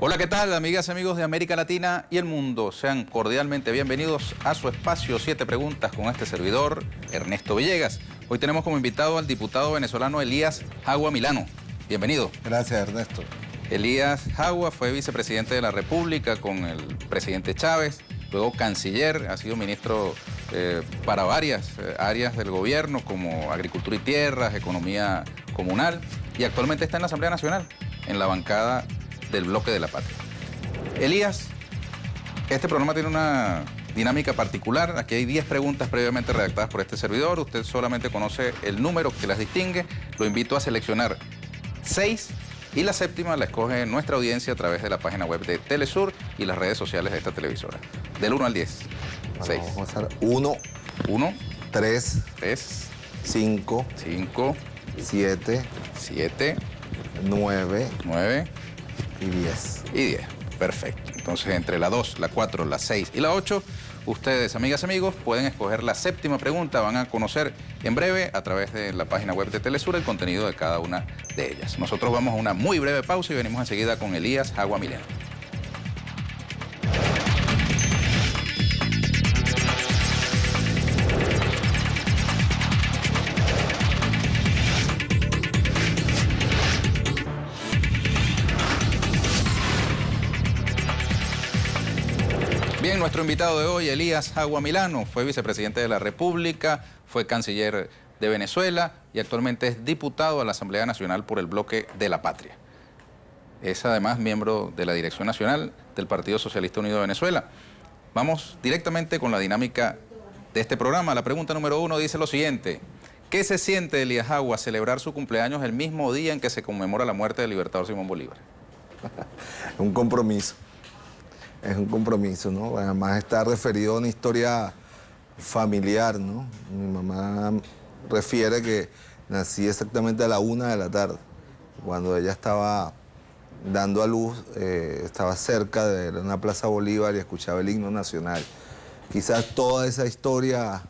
Hola, ¿qué tal, amigas y amigos de América Latina y el mundo? Sean cordialmente bienvenidos a su espacio 7 preguntas con este servidor, Ernesto Villegas. Hoy tenemos como invitado al diputado venezolano Elías Jagua Milano. Bienvenido. Gracias, Ernesto. Elías Jagua fue vicepresidente de la República con el presidente Chávez, luego canciller, ha sido ministro para varias áreas del gobierno como Agricultura y Tierras, Economía Comunal, y actualmente está en la Asamblea Nacional, en la bancada del Bloque de la Patria. Elías, este programa tiene una dinámica particular. Aquí hay 10 preguntas previamente redactadas por este servidor. Usted solamente conoce el número que las distingue. Lo invito a seleccionar 6 y la séptima la escoge nuestra audiencia a través de la página web de Telesur y las redes sociales de esta televisora. Del 1 al 10. 6. Vamos a hacer 1, 1, 3, 3, 5, 5, 7, 7, 9 9 y 10. y 10. Perfecto. Entonces, entre la 2, la 4, la 6 y la 8, ustedes, amigas y amigos, pueden escoger la séptima pregunta. Van a conocer en breve, a través de la página web de Telesur, el contenido de cada una de ellas. Nosotros vamos a una muy breve pausa y venimos enseguida con Elías Jagua Milano. Bien, nuestro invitado de hoy, Elías Jagua Milano, fue vicepresidente de la República, fue canciller de Venezuela y actualmente es diputado a la Asamblea Nacional por el Bloque de la Patria. Es además miembro de la Dirección Nacional del Partido Socialista Unido de Venezuela. Vamos directamente con la dinámica de este programa. La pregunta número 1 dice lo siguiente: ¿qué se siente, Elías Jagua, celebrar su cumpleaños el mismo día en que se conmemora la muerte del libertador Simón Bolívar? Un compromiso. Es un compromiso, ¿no? Además está referido a una historia familiar, ¿no? Mi mamá refiere que nací exactamente a la 1 de la tarde. Cuando ella estaba dando a luz, estaba cerca de una Plaza Bolívar y escuchaba el himno nacional. Quizás toda esa historia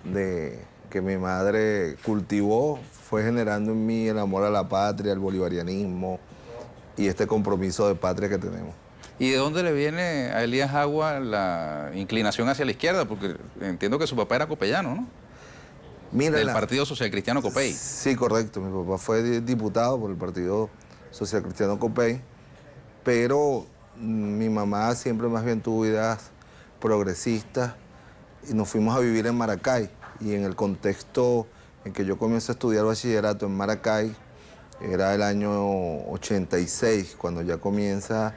que mi madre cultivó fue generando en mí el amor a la patria, el bolivarianismo y este compromiso de patria que tenemos. ¿Y de dónde le viene a Elías Jagua la inclinación hacia la izquierda? Porque entiendo que su papá era copeyano, ¿no? Mira, del Partido Social Cristiano Copey. Sí, correcto. Mi papá fue diputado por el Partido Social Cristiano Copey, pero mi mamá siempre más bien tuvo ideas progresistas y nos fuimos a vivir en Maracay. Y en el contexto en que yo comienzo a estudiar bachillerato en Maracay, era el año 86, cuando ya comienza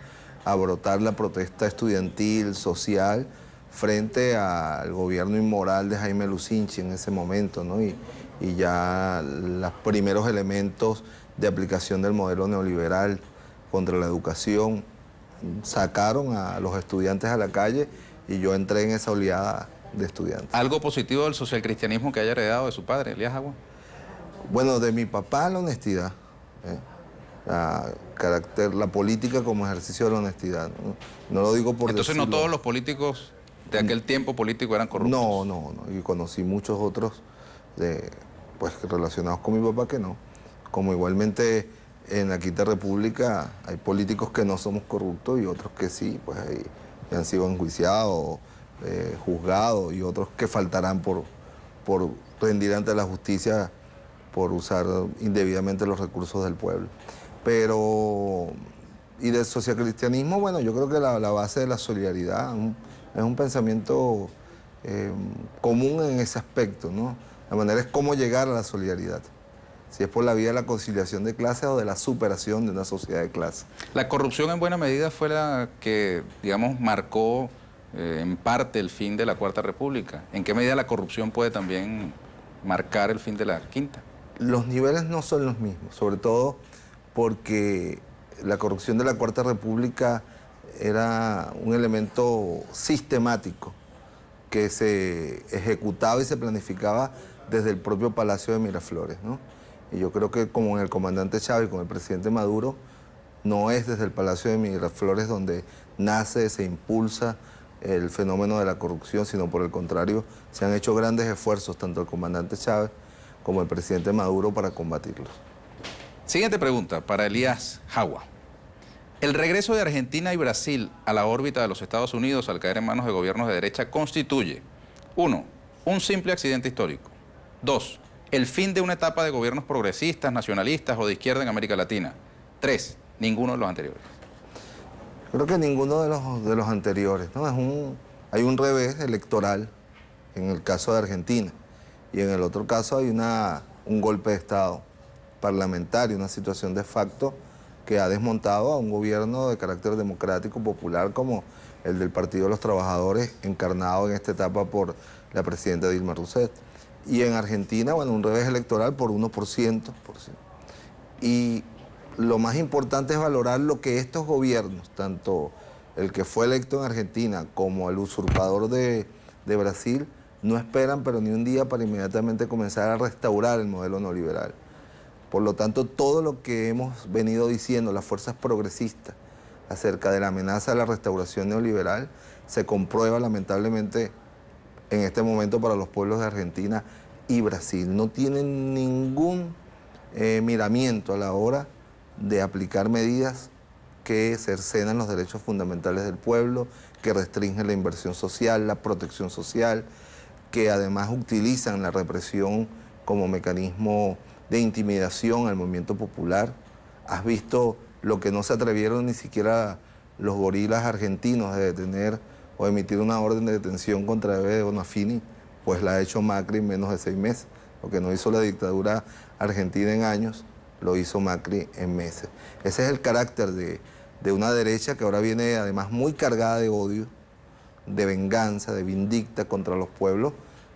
a brotar la protesta estudiantil, social, frente al gobierno inmoral de Jaime Lucinchi en ese momento, ¿no? Y ya los primeros elementos de aplicación del modelo neoliberal contra la educación sacaron a los estudiantes a la calle y yo entré en esa oleada de estudiantes. ¿Algo positivo del socialcristianismo que haya heredado de su padre, Elías Jagua? Bueno, de mi papá la honestidad, la política como ejercicio de la honestidad. No lo digo por Entonces decirlo. No todos los políticos de aquel tiempo político eran corruptos. No. Y conocí muchos otros pues, relacionados con mi papá que no. Como igualmente en la Quinta República hay políticos que no somos corruptos y otros que sí, pues que han sido enjuiciados, juzgados, y otros que faltarán por rendir ante la justicia por usar indebidamente los recursos del pueblo. Y del socialcristianismo, bueno, yo creo que la base de la solidaridad es un pensamiento común en ese aspecto, ¿no? La manera es cómo llegar a la solidaridad. Si es por la vía de la conciliación de clases o de la superación de una sociedad de clases. La corrupción en buena medida fue la que, digamos, marcó en parte el fin de la Cuarta República. ¿En qué medida la corrupción puede también marcar el fin de la Quinta? Los niveles no son los mismos, sobre todo porque la corrupción de la Cuarta República era un elemento sistemático que se ejecutaba y se planificaba desde el propio Palacio de Miraflores, ¿no? Y yo creo que como en el comandante Chávez y con el presidente Maduro, no es desde el Palacio de Miraflores donde nace, se impulsa el fenómeno de la corrupción, sino por el contrario, se han hecho grandes esfuerzos, tanto el comandante Chávez como el presidente Maduro, para combatirlos. Siguiente pregunta para Elías Jagua. El regreso de Argentina y Brasil a la órbita de los Estados Unidos al caer en manos de gobiernos de derecha constituye: 1. Un simple accidente histórico. 2. El fin de una etapa de gobiernos progresistas, nacionalistas o de izquierda en América Latina. 3. Ninguno de los anteriores. Creo que ninguno de los anteriores, ¿no? Hay un revés electoral en el caso de Argentina y en el otro caso hay un golpe de Estado parlamentario, una situación de facto que ha desmontado a un gobierno de carácter democrático popular como el del Partido de los Trabajadores, encarnado en esta etapa por la presidenta Dilma Rousseff. Y en Argentina, bueno, un revés electoral por 1%. Y lo más importante es valorar lo que estos gobiernos, tanto el que fue electo en Argentina como el usurpador de Brasil, no esperan pero ni un día para inmediatamente comenzar a restaurar el modelo neoliberal. Por lo tanto, todo lo que hemos venido diciendo, las fuerzas progresistas, acerca de la amenaza de la restauración neoliberal, se comprueba lamentablemente en este momento para los pueblos de Argentina y Brasil. No tienen ningún miramiento a la hora de aplicar medidas que cercenan los derechos fundamentales del pueblo, que restringen la inversión social, la protección social, que además utilizan la represión como mecanismo de intimidación al movimiento popular. Has visto lo que no se atrevieron ni siquiera los gorilas argentinos de detener o emitir una orden de detención contra Bebe Bonafini, pues la ha hecho Macri en menos de 6 meses. Lo que no hizo la dictadura argentina en años, lo hizo Macri en meses. Ese es el carácter de una derecha que ahora viene además muy cargada de odio, de venganza, de vindicta contra los pueblos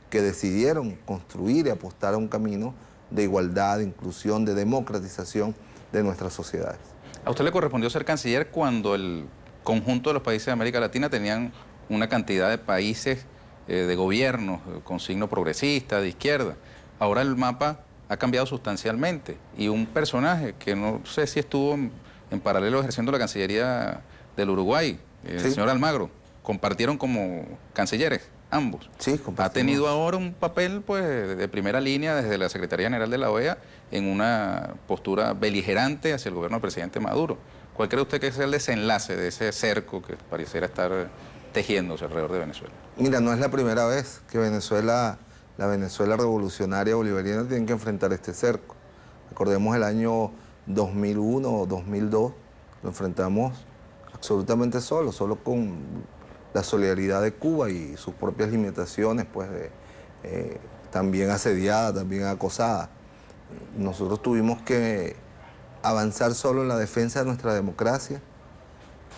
que decidieron construir y apostar a un camino de igualdad, de inclusión, de democratización de nuestras sociedades. A usted le correspondió ser canciller cuando el conjunto de los países de América Latina tenían una cantidad de países de gobiernos con signo progresista, de izquierda. Ahora el mapa ha cambiado sustancialmente y un personaje que no sé si estuvo en paralelo ejerciendo la Cancillería del Uruguay, el señor Almagro, compartieron como cancilleres. Ambos. Sí, ha tenido ahora un papel pues, de primera línea desde la Secretaría General de la OEA en una postura beligerante hacia el gobierno del presidente Maduro. ¿Cuál cree usted que es el desenlace de ese cerco que pareciera estar tejiéndose alrededor de Venezuela? Mira, no es la primera vez que la Venezuela revolucionaria bolivariana tiene que enfrentar este cerco. Recordemos el año 2001 o 2002, lo enfrentamos absolutamente solo con la solidaridad de Cuba y sus propias limitaciones, pues también asediada, también acosada. Nosotros tuvimos que avanzar solo en la defensa de nuestra democracia,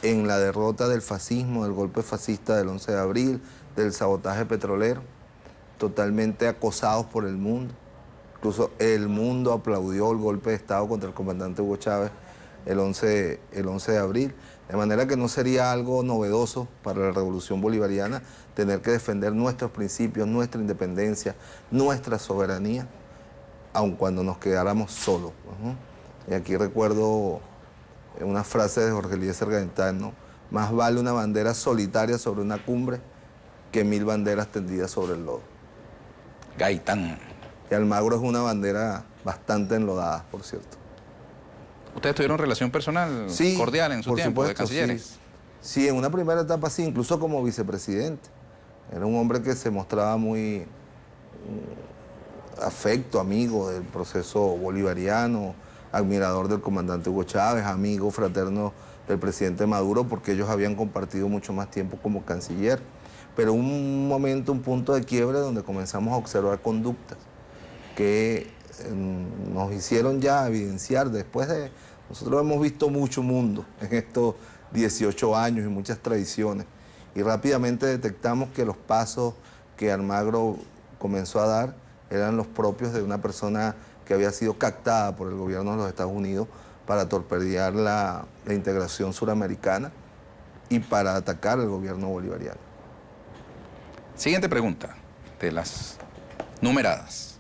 en la derrota del fascismo, del golpe fascista del 11 de abril, del sabotaje petrolero, totalmente acosados por el mundo. Incluso el mundo aplaudió el golpe de Estado contra el comandante Hugo Chávez el 11 de abril. De manera que no sería algo novedoso para la revolución bolivariana tener que defender nuestros principios, nuestra independencia, nuestra soberanía, aun cuando nos quedáramos solos. Y aquí recuerdo una frase de Jorge Eliezer Gaitán, ¿no? Más vale una bandera solitaria sobre una cumbre que 1000 banderas tendidas sobre el lodo. Gaitán. Y Almagro es una bandera bastante enlodada, por cierto. ¿Ustedes tuvieron relación personal cordial en su tiempo de cancilleres? Sí, en una primera etapa sí, incluso como vicepresidente. Era un hombre que se mostraba muy afecto, amigo del proceso bolivariano, admirador del comandante Hugo Chávez, amigo fraterno del presidente Maduro, porque ellos habían compartido mucho más tiempo como canciller. Pero un momento, un punto de quiebre donde comenzamos a observar conductas que nos hicieron ya evidenciar después de... Nosotros hemos visto mucho mundo en estos 18 años y muchas tradiciones y rápidamente detectamos que los pasos que Almagro comenzó a dar eran los propios de una persona que había sido captada por el gobierno de los Estados Unidos para torpedear la integración suramericana y para atacar al gobierno bolivariano. Siguiente pregunta de las numeradas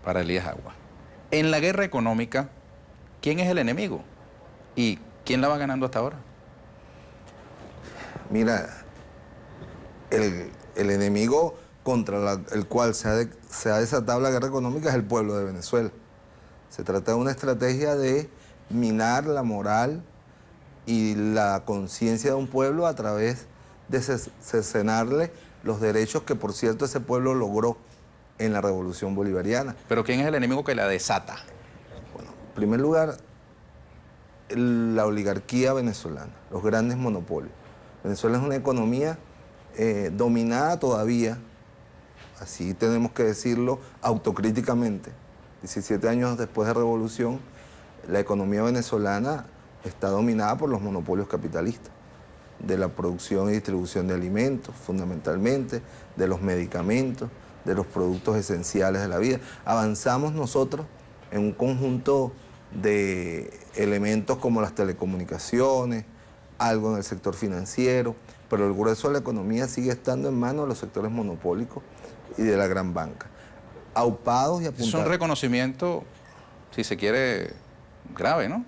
para Elías Agua. En la guerra económica, ¿quién es el enemigo? ¿Y quién la va ganando hasta ahora? Mira, el enemigo contra el cual se ha desatado la guerra económica es el pueblo de Venezuela. Se trata de una estrategia de minar la moral y la conciencia de un pueblo a través de cercenarle los derechos que, por cierto, ese pueblo logró en la Revolución Bolivariana. Pero ¿quién es el enemigo que la desata? Bueno, en primer lugar, la oligarquía venezolana, los grandes monopolios. Venezuela es una economía dominada todavía, así tenemos que decirlo autocríticamente. 17 años después de Revolución, la economía venezolana está dominada por los monopolios capitalistas, de la producción y distribución de alimentos, fundamentalmente, de los medicamentos, de los productos esenciales de la vida. Avanzamos nosotros en un conjunto de elementos como las telecomunicaciones, algo en el sector financiero, pero el grueso de la economía sigue estando en manos de los sectores monopólicos y de la gran banca. Aupados y apuntados. Es un reconocimiento, si se quiere, grave, ¿no?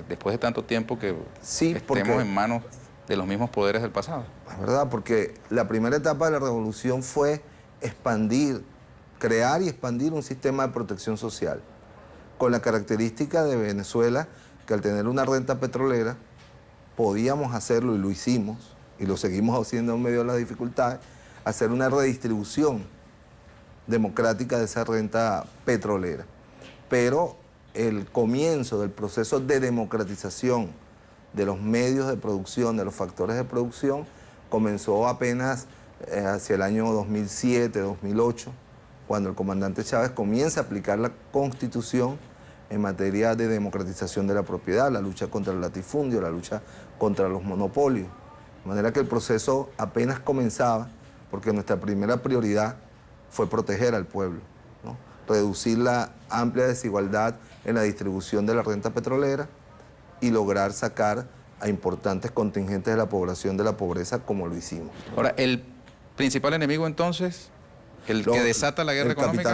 Después de tanto tiempo que sí, estemos en manos de los mismos poderes del pasado. Es verdad, porque la primera etapa de la revolución fue expandir, crear y expandir un sistema de protección social, con la característica de Venezuela, que al tener una renta petrolera, podíamos hacerlo y lo hicimos, y lo seguimos haciendo en medio de las dificultades, hacer una redistribución democrática de esa renta petrolera. Pero el comienzo del proceso de democratización de los medios de producción, de los factores de producción, comenzó apenas hacia el año 2007, 2008, cuando el comandante Chávez comienza a aplicar la Constitución en materia de democratización de la propiedad, la lucha contra el latifundio, la lucha contra los monopolios. De manera que el proceso apenas comenzaba, porque nuestra primera prioridad fue proteger al pueblo, ¿no? Reducir la amplia desigualdad en la distribución de la renta petrolera y lograr sacar a importantes contingentes de la población de la pobreza, como lo hicimos. Ahora, el principal enemigo entonces, que desata la guerra económica.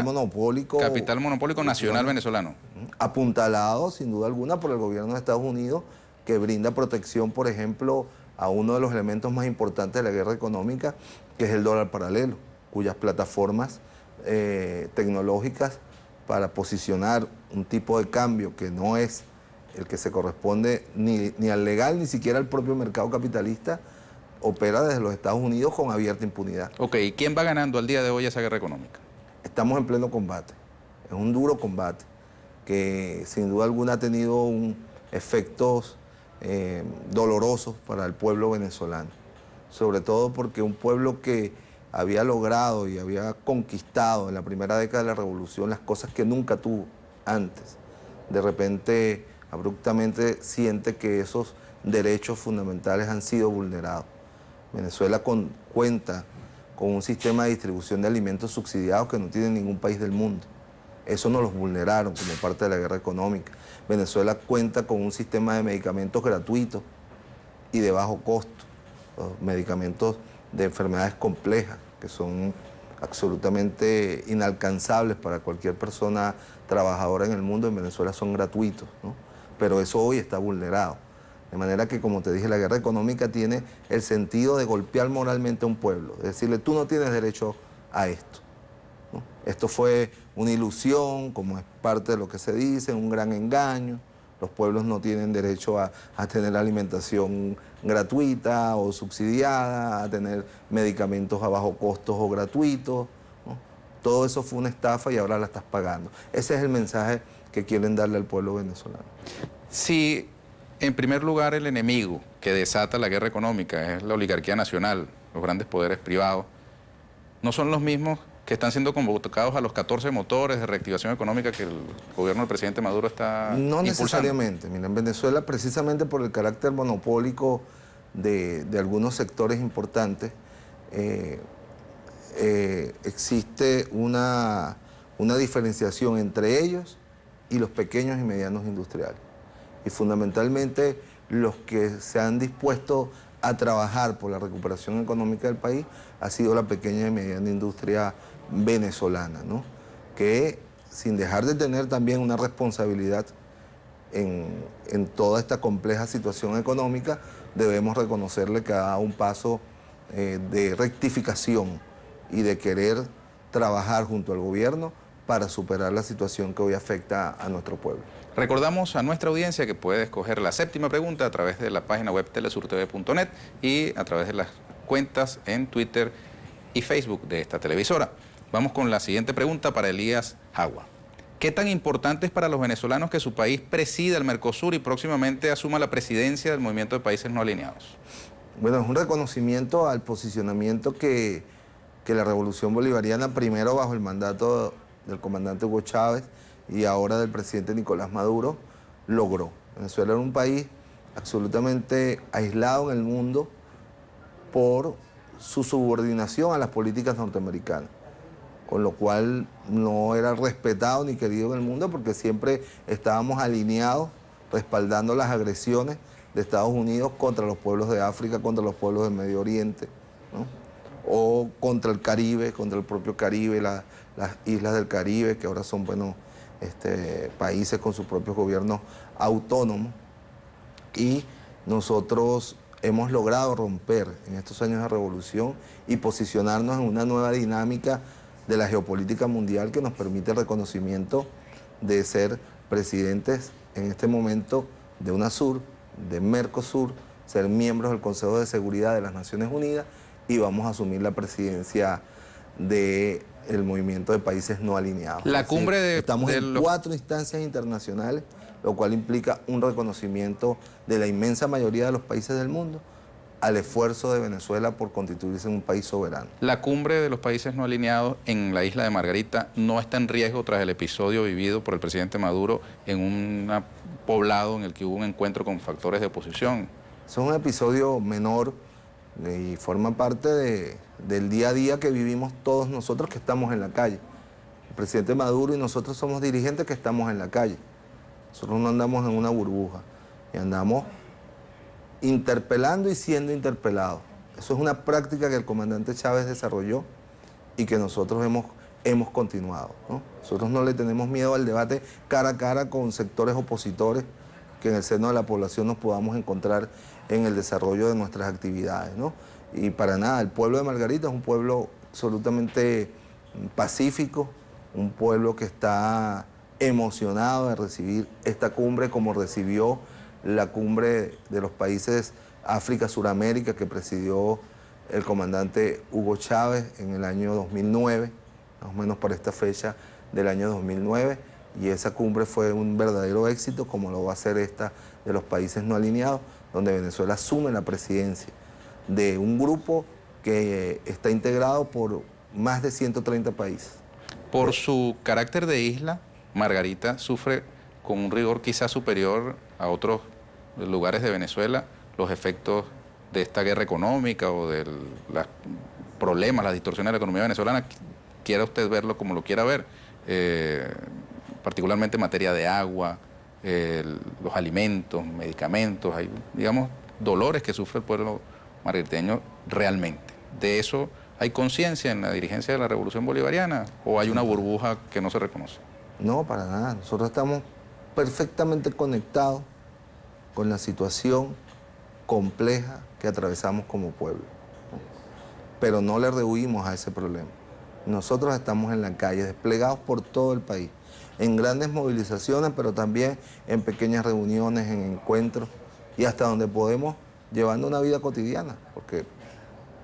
Capital monopólico nacional venezolano. Apuntalado, sin duda alguna, por el gobierno de Estados Unidos, que brinda protección, por ejemplo, a uno de los elementos más importantes de la guerra económica, que es el dólar paralelo, cuyas plataformas tecnológicas para posicionar un tipo de cambio que no es el que se corresponde ni al legal, ni siquiera al propio mercado capitalista, opera desde los Estados Unidos con abierta impunidad. Ok, ¿y quién va ganando al día de hoy esa guerra económica? Estamos en pleno combate, es un duro combate que sin duda alguna ha tenido efectos dolorosos para el pueblo venezolano, sobre todo porque un pueblo que había logrado y había conquistado en la primera década de la revolución las cosas que nunca tuvo antes, de repente abruptamente siente que esos derechos fundamentales han sido vulnerados. Venezuela cuenta con un sistema de distribución de alimentos subsidiados que no tiene ningún país del mundo. Eso nos los vulneraron como parte de la guerra económica. Venezuela cuenta con un sistema de medicamentos gratuitos y de bajo costo, los medicamentos de enfermedades complejas que son absolutamente inalcanzables para cualquier persona trabajadora en el mundo. En Venezuela son gratuitos, ¿no? Pero eso hoy está vulnerado. De manera que, como te dije, la guerra económica tiene el sentido de golpear moralmente a un pueblo, de decirle, tú no tienes derecho a esto, ¿no? Esto fue una ilusión, como es parte de lo que se dice, un gran engaño. Los pueblos no tienen derecho a tener alimentación gratuita o subsidiada, a tener medicamentos a bajo costo o gratuitos, ¿no? Todo eso fue una estafa y ahora la estás pagando. Ese es el mensaje que quieren darle al pueblo venezolano. Si en primer lugar el enemigo que desata la guerra económica es la oligarquía nacional, los grandes poderes privados, no son los mismos que están siendo convocados a los 14 motores de reactivación económica que el gobierno del presidente Maduro está No impulsando. necesariamente. Mira, en Venezuela, precisamente por el carácter monopólico de algunos sectores importantes, existe una diferenciación entre ellos y los pequeños y medianos industriales. Y fundamentalmente los que se han dispuesto a trabajar por la recuperación económica del país ha sido la pequeña y mediana industria venezolana, ¿no? Que sin dejar de tener también una responsabilidad en toda esta compleja situación económica, debemos reconocerle que ha dado un paso de rectificación y de querer trabajar junto al gobierno para superar la situación que hoy afecta a nuestro pueblo. Recordamos a nuestra audiencia que puede escoger la séptima pregunta a través de la página web telesurtv.net y a través de las cuentas en Twitter y Facebook de esta televisora. Vamos con la siguiente pregunta para Elías Jagua. ¿Qué tan importante es para los venezolanos que su país presida el Mercosur y próximamente asuma la presidencia del Movimiento de Países No Alineados? Bueno, es un reconocimiento al posicionamiento que la Revolución Bolivariana, primero bajo el mandato del comandante Hugo Chávez y ahora del presidente Nicolás Maduro, logró. Venezuela era un país absolutamente aislado en el mundo por su subordinación a las políticas norteamericanas, con lo cual no era respetado ni querido en el mundo porque siempre estábamos alineados respaldando las agresiones de Estados Unidos contra los pueblos de África, contra los pueblos del Medio Oriente, ¿no? O contra el Caribe, contra el propio Caribe, las islas del Caribe, que ahora son países con sus propios gobiernos autónomos. Y nosotros hemos logrado romper en estos años de revolución y posicionarnos en una nueva dinámica de la geopolítica mundial que nos permite el reconocimiento de ser presidentes en este momento de UNASUR, de Mercosur, ser miembros del Consejo de Seguridad de las Naciones Unidas y vamos a asumir la presidencia del Movimiento de Países No Alineados. Estamos en 4 instancias internacionales, lo cual implica un reconocimiento de la inmensa mayoría de los países del mundo al esfuerzo de Venezuela por constituirse en un país soberano. La cumbre de los países no alineados en la isla de Margarita no está en riesgo tras el episodio vivido por el presidente Maduro en un poblado en el que hubo un encuentro con factores de oposición. Es un episodio menor y forma parte del día a día que vivimos todos nosotros que estamos en la calle. El presidente Maduro y nosotros somos dirigentes que estamos en la calle. Nosotros no andamos en una burbuja y andamos interpelando y siendo interpelados. Eso es una práctica que el comandante Chávez desarrolló y que nosotros hemos continuado, ¿no? Nosotros no le tenemos miedo al debate cara a cara con sectores opositores que en el seno de la población nos podamos encontrar en el desarrollo de nuestras actividades, ¿no? Y para nada, el pueblo de Margarita es un pueblo absolutamente pacífico, un pueblo que está emocionado de recibir esta cumbre como recibió la cumbre de los países África-Suramérica que presidió el comandante Hugo Chávez en el año 2009, más o menos para esta fecha del año 2009, y esa cumbre fue un verdadero éxito, como lo va a ser esta de los países no alineados, donde Venezuela asume la presidencia de un grupo que está integrado por más de 130 países. Por su carácter de isla, Margarita sufre con un rigor quizás superior a otros lugares de Venezuela los efectos de esta guerra económica o de los problemas, las distorsiones de la economía venezolana, quiera usted verlo como lo quiera ver, particularmente en materia de agua, los alimentos, medicamentos, hay, digamos, dolores que sufre el pueblo margariteño realmente. ¿De eso hay conciencia en la dirigencia de la Revolución Bolivariana o hay una burbuja que no se reconoce? No, para nada. Nosotros estamos perfectamente conectados con la situación compleja que atravesamos como pueblo, ¿no? Pero no le rehuimos a ese problema. Nosotros estamos en la calle, desplegados por todo el país, en grandes movilizaciones, pero también en pequeñas reuniones, en encuentros, y hasta donde podemos, llevando una vida cotidiana, porque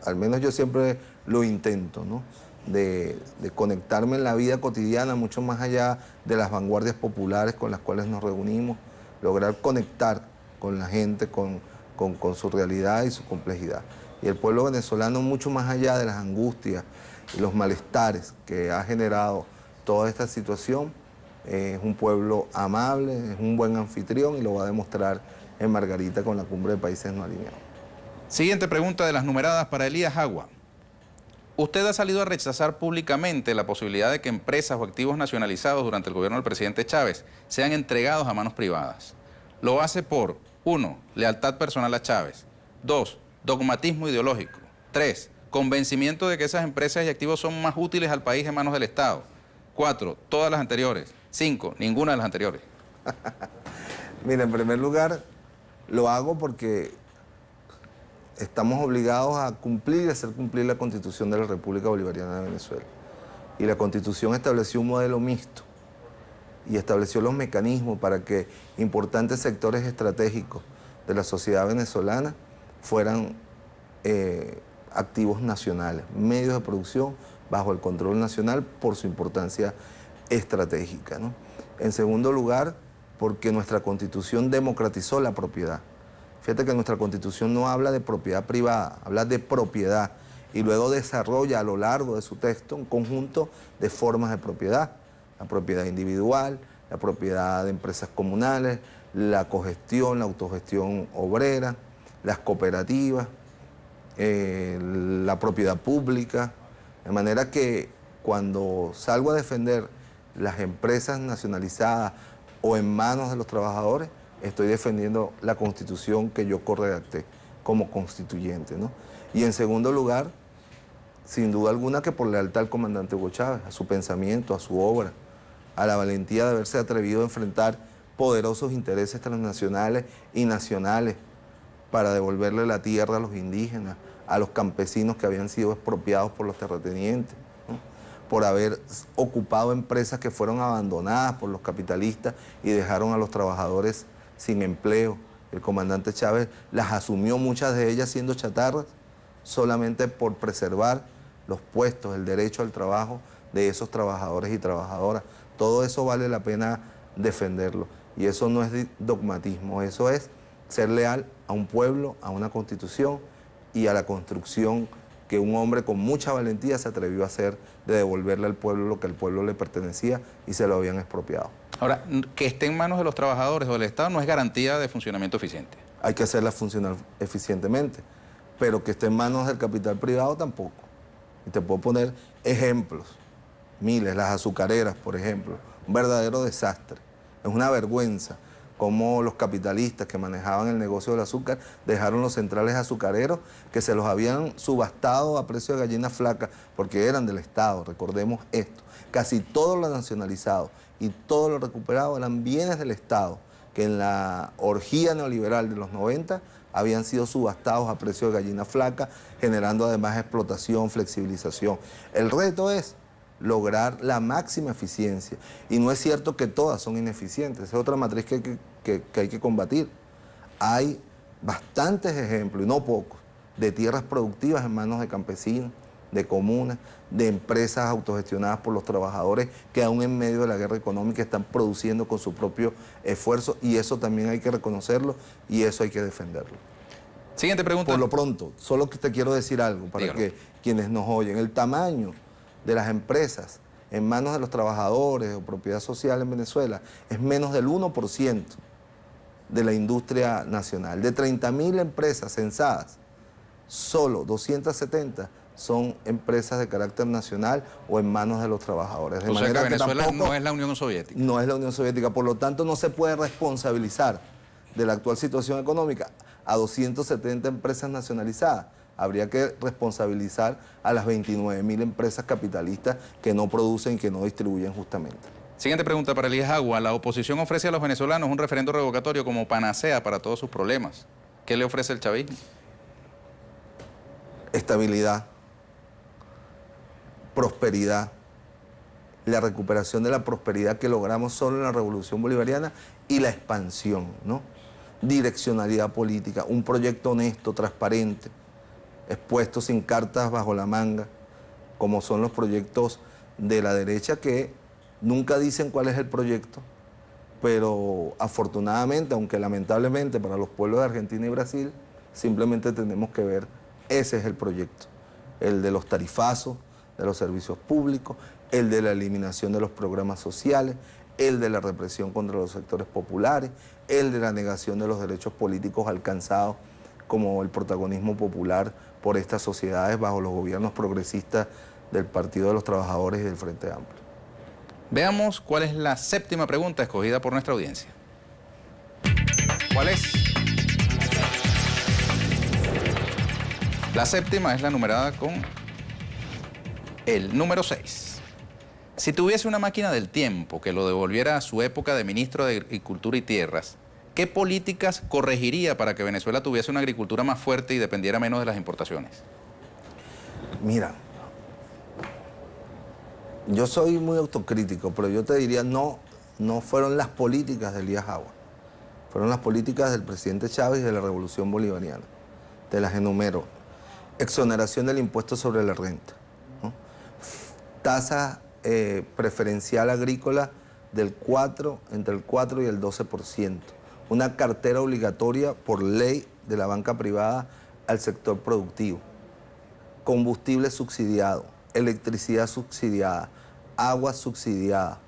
al menos yo siempre lo intento, ¿no? De conectarme en la vida cotidiana, mucho más allá de las vanguardias populares con las cuales nos reunimos, lograr conectar con la gente, con su realidad y su complejidad. Y el pueblo venezolano, mucho más allá de las angustias y los malestares que ha generado toda esta situación, es un pueblo amable, es un buen anfitrión y lo va a demostrar en Margarita con la Cumbre de Países No Alineados. Siguiente pregunta de las numeradas para Elías Jagua. Usted ha salido a rechazar públicamente la posibilidad de que empresas o activos nacionalizados durante el gobierno del presidente Chávez sean entregados a manos privadas. Lo hace por 1. Lealtad personal a Chávez. 2. Dogmatismo ideológico. 3. Convencimiento de que esas empresas y activos son más útiles al país en manos del Estado. 4. Todas las anteriores. 5. Ninguna de las anteriores. Mira, en primer lugar, lo hago porque estamos obligados a cumplir y hacer cumplir la Constitución de la República Bolivariana de Venezuela. Y la Constitución estableció un modelo mixto y estableció los mecanismos para que importantes sectores estratégicos de la sociedad venezolana fueran activos nacionales, medios de producción bajo el control nacional por su importancia estratégica, ¿no? En segundo lugar, porque nuestra Constitución democratizó la propiedad. Fíjate que nuestra Constitución no habla de propiedad privada, habla de propiedad y luego desarrolla a lo largo de su texto un conjunto de formas de propiedad. La propiedad individual, la propiedad de empresas comunales, la cogestión, la autogestión obrera, las cooperativas, la propiedad pública. De manera que cuando salgo a defender las empresas nacionalizadas o en manos de los trabajadores, estoy defendiendo la Constitución que yo corredacté como constituyente, ¿no? Y en segundo lugar, sin duda alguna que por lealtad al comandante Hugo Chávez, a su pensamiento, a su obra, a la valentía de haberse atrevido a enfrentar poderosos intereses transnacionales y nacionales para devolverle la tierra a los indígenas, a los campesinos que habían sido expropiados por los terratenientes, ¿no? Por haber ocupado empresas que fueron abandonadas por los capitalistas y dejaron a los trabajadores sin empleo. El comandante Chávez las asumió, muchas de ellas siendo chatarras, solamente por preservar los puestos, el derecho al trabajo de esos trabajadores y trabajadoras. Todo eso vale la pena defenderlo. Y eso no es dogmatismo, eso es ser leal a un pueblo, a una constitución y a la construcción que un hombre con mucha valentía se atrevió a hacer de devolverle al pueblo lo que al pueblo le pertenecía y se lo habían expropiado. Ahora, que esté en manos de los trabajadores o del Estado no es garantía de funcionamiento eficiente. Hay que hacerla funcionar eficientemente, pero que esté en manos del capital privado tampoco. Y te puedo poner ejemplos, miles, las azucareras, por ejemplo, un verdadero desastre. Es una vergüenza cómo los capitalistas que manejaban el negocio del azúcar dejaron los centrales azucareros que se los habían subastado a precio de gallina flaca porque eran del Estado, recordemos esto. Casi todo lo nacionalizado y todo lo recuperado eran bienes del Estado que en la orgía neoliberal de los 90 habían sido subastados a precio de gallina flaca, generando además explotación, flexibilización. El reto es lograr la máxima eficiencia. Y no es cierto que todas son ineficientes, es otra matriz que hay que combatir. Hay bastantes ejemplos, y no pocos, de tierras productivas en manos de campesinos, de comunas, de empresas autogestionadas por los trabajadores que aún en medio de la guerra económica están produciendo con su propio esfuerzo, y eso también hay que reconocerlo y eso hay que defenderlo. Siguiente pregunta. Por lo pronto, solo que te quiero decir algo para Dígalo. que quienes nos oyen, el tamaño de las empresas en manos de los trabajadores o propiedad social en Venezuela es menos del 1% de la industria nacional. De 30.000 empresas censadas, solo 270 son empresas de carácter nacional o en manos de los trabajadores. O sea que Venezuela no es la Unión Soviética. No es la Unión Soviética, por lo tanto no se puede responsabilizar de la actual situación económica a 270 empresas nacionalizadas. Habría que responsabilizar a las 29.000 empresas capitalistas que no producen y que no distribuyen justamente. Siguiente pregunta para Elías Agua. La oposición ofrece a los venezolanos un referendo revocatorio como panacea para todos sus problemas. ¿Qué le ofrece el chavismo? Estabilidad, prosperidad, la recuperación de la prosperidad que logramos solo en la Revolución Bolivariana y la expansión, ¿no? Direccionalidad política, un proyecto honesto, transparente, expuesto sin cartas bajo la manga, como son los proyectos de la derecha que nunca dicen cuál es el proyecto, pero afortunadamente, aunque lamentablemente para los pueblos de Argentina y Brasil, simplemente tenemos que ver, ese es el proyecto, el de los tarifazos, de los servicios públicos, el de la eliminación de los programas sociales, el de la represión contra los sectores populares, el de la negación de los derechos políticos alcanzados como el protagonismo popular por estas sociedades bajo los gobiernos progresistas del Partido de los Trabajadores y del Frente Amplio. Veamos cuál es la séptima pregunta escogida por nuestra audiencia. ¿Cuál es? La séptima es la numerada con el número 6. Si tuviese una máquina del tiempo que lo devolviera a su época de ministro de Agricultura y Tierras, ¿qué políticas corregiría para que Venezuela tuviese una agricultura más fuerte y dependiera menos de las importaciones? Mira, Yo soy muy autocrítico, pero yo te diría, no fueron las políticas de Elías Agua, fueron las políticas del presidente Chávez y de la Revolución Bolivariana. Te las enumero. Exoneración del impuesto sobre la renta, ¿no? Tasa preferencial agrícola entre el 4 y el 12%. Una cartera obligatoria por ley de la banca privada al sector productivo. Combustible subsidiado, electricidad subsidiada, agua subsidiada,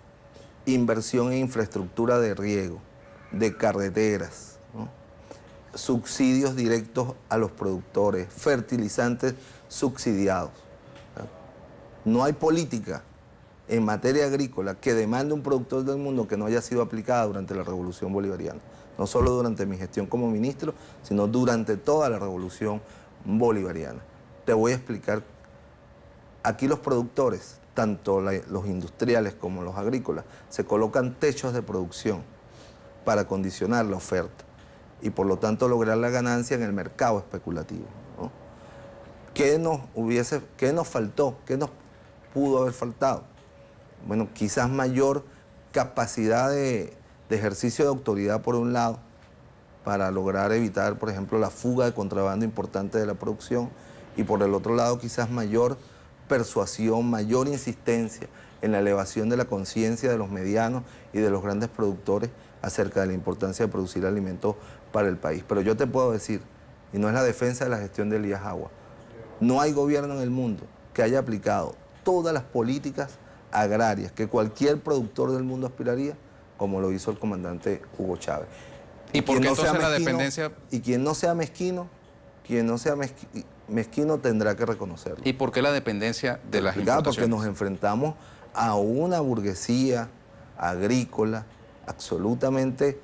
inversión en infraestructura de riego, de carreteras, ¿no? Subsidios directos a los productores, fertilizantes subsidiados. No hay política en materia agrícola que demande un productor del mundo que no haya sido aplicada durante la Revolución Bolivariana. No solo durante mi gestión como ministro, sino durante toda la Revolución Bolivariana. Te voy a explicar. Aquí los productores, tanto los industriales como los agrícolas, se colocan techos de producción para condicionar la oferta y por lo tanto lograr la ganancia en el mercado especulativo, ¿no? ¿Qué nos faltó? ¿Qué nos pudo haber faltado? Bueno, quizás mayor capacidad de ejercicio de autoridad por un lado, para lograr evitar, por ejemplo, la fuga de contrabando importante de la producción, y por el otro lado quizás mayor persuasión, mayor insistencia en la elevación de la conciencia de los medianos y de los grandes productores acerca de la importancia de producir alimentos para el país. Pero yo te puedo decir, y no es la defensa de la gestión de Elías Agua, no hay gobierno en el mundo que haya aplicado todas las políticas agrarias que cualquier productor del mundo aspiraría, como lo hizo el comandante Hugo Chávez. ¿Y por qué entonces la dependencia? Y quien no sea mezquino, mezquino tendrá que reconocerlo. ¿Y por qué la dependencia de las importaciones? Porque nos enfrentamos a una burguesía agrícola absolutamente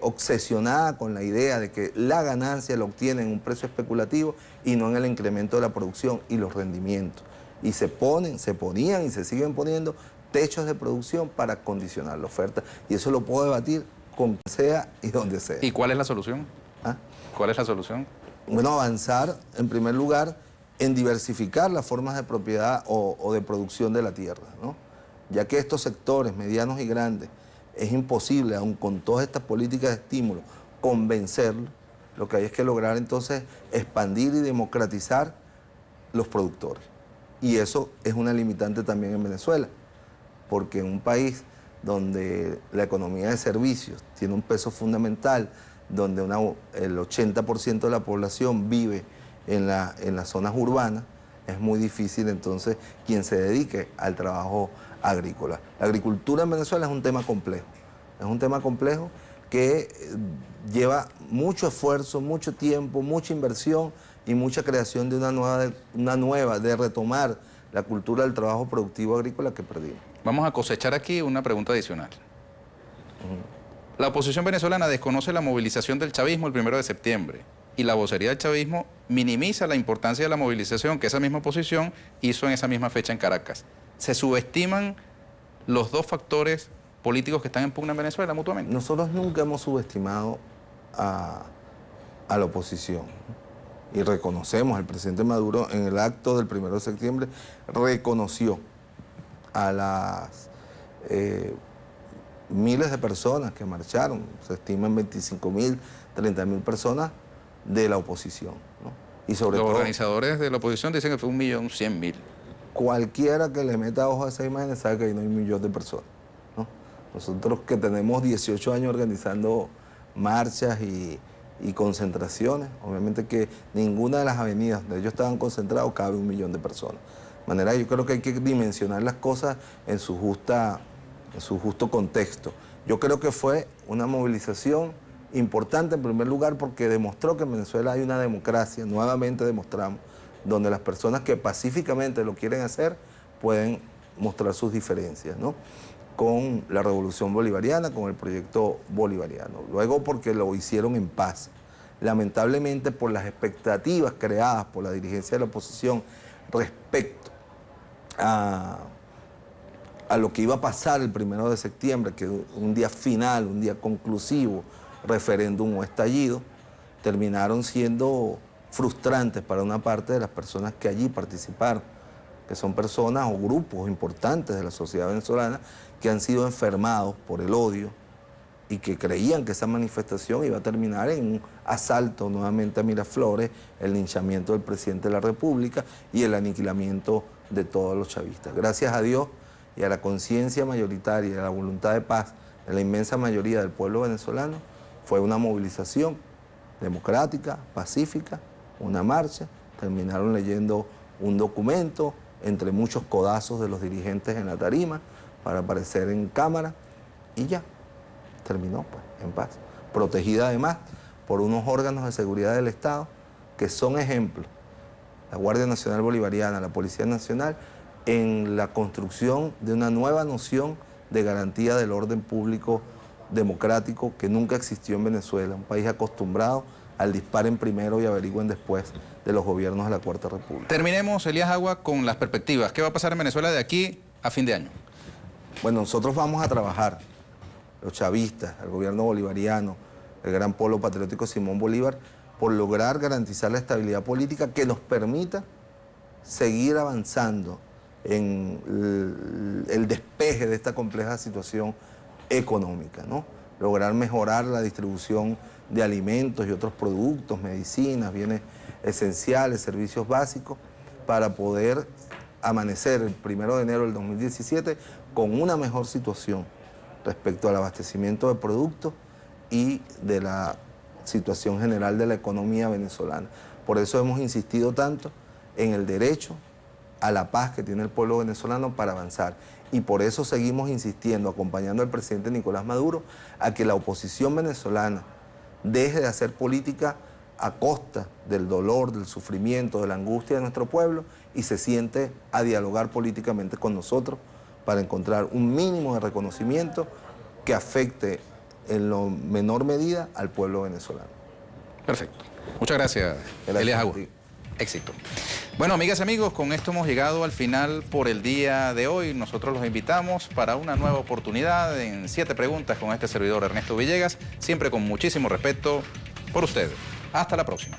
obsesionada con la idea de que la ganancia la obtiene en un precio especulativo y no en el incremento de la producción y los rendimientos. Y se ponían y se siguen poniendo techos de producción para condicionar la oferta. Y eso lo puedo debatir con quien sea y donde sea. ¿Y cuál es la solución? ¿Ah? ¿Cuál es la solución? Bueno, avanzar, en primer lugar, en diversificar las formas de propiedad o de producción de la tierra, ¿no? Ya que estos sectores medianos y grandes es imposible, aun con todas estas políticas de estímulo, convencerlos. Lo que hay es que lograr entonces expandir y democratizar los productores. Y eso es una limitante también en Venezuela, porque en un país donde la economía de servicios tiene un peso fundamental, donde el 80% de la población vive en las zonas urbanas, es muy difícil entonces quien se dedique al trabajo agrícola. La agricultura en Venezuela es un tema complejo que lleva mucho esfuerzo, mucho tiempo, mucha inversión y mucha creación de de retomar la cultura del trabajo productivo agrícola que perdimos. Vamos a cosechar aquí una pregunta adicional. La oposición venezolana desconoce la movilización del chavismo el 1 de septiembre y la vocería del chavismo minimiza la importancia de la movilización que esa misma oposición hizo en esa misma fecha en Caracas. ¿Se subestiman los dos factores políticos que están en pugna en Venezuela mutuamente? Nosotros nunca hemos subestimado a la oposición y reconocemos, el presidente Maduro en el acto del 1 de septiembre reconoció a las miles de personas que marcharon, se estiman 25.000, 30.000 personas de la oposición, ¿no? Y sobre todo, los organizadores de la oposición dicen que fue 1.100.000. Cualquiera que le meta ojo a esas imágenes sabe que ahí no hay 1 millón de personas, ¿no? Nosotros que tenemos 18 años organizando marchas y concentraciones, obviamente que ninguna de las avenidas donde ellos estaban concentrados cabe 1 millón de personas. De manera que yo creo que hay que dimensionar las cosas en su justo contexto. Yo creo que fue una movilización importante en primer lugar porque demostró que en Venezuela hay una democracia, nuevamente demostramos, donde las personas que pacíficamente lo quieren hacer pueden mostrar sus diferencias, ¿no? Con la revolución bolivariana, con el proyecto bolivariano. Luego porque lo hicieron en paz. Lamentablemente por las expectativas creadas por la dirigencia de la oposición respecto a lo que iba a pasar el 1 de septiembre, que un día final, un día conclusivo, referéndum o estallido, terminaron siendo frustrantes para una parte de las personas que allí participaron. que son personas o grupos importantes de la sociedad venezolana que han sido enfermados por el odio y que creían que esa manifestación iba a terminar en un asalto nuevamente a Miraflores, el linchamiento del presidente de la República y el aniquilamiento de todos los chavistas. Gracias a Dios y a la conciencia mayoritaria y a la voluntad de paz de la inmensa mayoría del pueblo venezolano, fue una movilización democrática, pacífica, una marcha, terminaron leyendo un documento entre muchos codazos de los dirigentes en la tarima para aparecer en cámara y ya, terminó pues en paz, protegida además por unos órganos de seguridad del Estado que son ejemplos, la Guardia Nacional Bolivariana, la Policía Nacional, en la construcción de una nueva noción de garantía del orden público democrático que nunca existió en Venezuela, un país acostumbrado al disparen primero y averigüen después de los gobiernos de la Cuarta República. Terminemos, Elías Agua, con las perspectivas. ¿Qué va a pasar en Venezuela de aquí a fin de año? Bueno, nosotros vamos a trabajar, los chavistas, el gobierno bolivariano, el gran polo patriótico Simón Bolívar, por lograr garantizar la estabilidad política que nos permita seguir avanzando en el despeje de esta compleja situación económica, ¿no? Lograr mejorar la distribución de alimentos y otros productos, medicinas, bienes esenciales, servicios básicos, para poder amanecer el 1 de enero del 2017 con una mejor situación respecto al abastecimiento de productos y de la situación general de la economía venezolana. Por eso hemos insistido tanto en el derecho a la paz que tiene el pueblo venezolano para avanzar. Y por eso seguimos insistiendo, acompañando al presidente Nicolás Maduro, a que la oposición venezolana deje de hacer política a costa del dolor, del sufrimiento, de la angustia de nuestro pueblo y se siente a dialogar políticamente con nosotros para encontrar un mínimo de reconocimiento que afecte en lo menor medida al pueblo venezolano. Perfecto. Muchas gracias, Elías Agua. Éxito. Bueno, amigas y amigos, con esto hemos llegado al final por el día de hoy. Nosotros los invitamos para una nueva oportunidad en 7 preguntas con este servidor Ernesto Villegas, siempre con muchísimo respeto por ustedes. Hasta la próxima.